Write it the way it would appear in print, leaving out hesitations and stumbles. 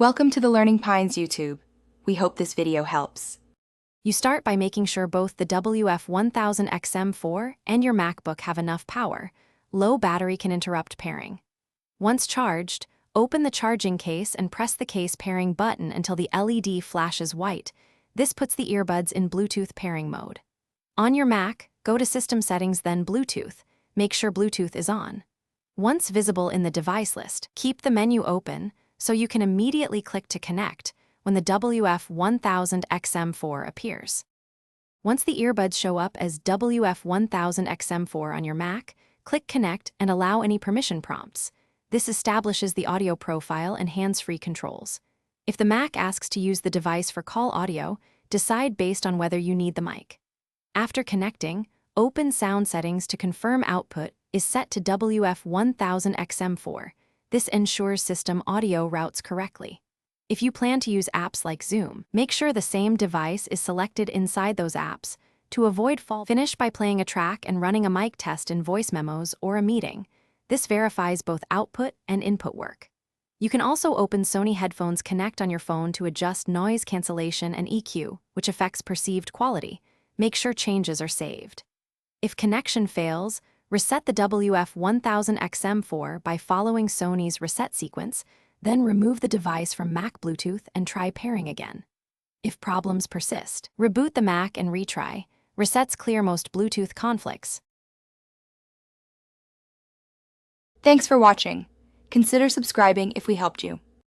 Welcome to the Learning Pines YouTube. We hope this video helps. You start by making sure both the WF-1000XM4 and your MacBook have enough power. Low battery can interrupt pairing. Once charged, open the charging case and press the case pairing button until the LED flashes white. This puts the earbuds in Bluetooth pairing mode. On your Mac, go to System Settings, then Bluetooth. Make sure Bluetooth is on. Once visible in the device list, keep the menu open so you can immediately click to connect when the WF-1000XM4 appears. Once the earbuds show up as WF-1000XM4 on your Mac, click Connect and allow any permission prompts. This establishes the audio profile and hands-free controls. If the Mac asks to use the device for call audio, decide based on whether you need the mic. After connecting, open sound settings to confirm output is set to WF-1000XM4. This ensures system audio routes correctly. If you plan to use apps like Zoom, make sure the same device is selected inside those apps. To avoid finish by playing a track and running a mic test in voice memos or a meeting. This verifies both output and input work. You can also open Sony Headphones Connect on your phone to adjust noise cancellation and EQ, which affects perceived quality. Make sure changes are saved. If connection fails, reset the WF-1000XM4 by following Sony's reset sequence, then remove the device from Mac Bluetooth and try pairing again. If problems persist, reboot the Mac and retry. Resets clear most Bluetooth conflicts. Thanks for watching. Consider subscribing if we helped you.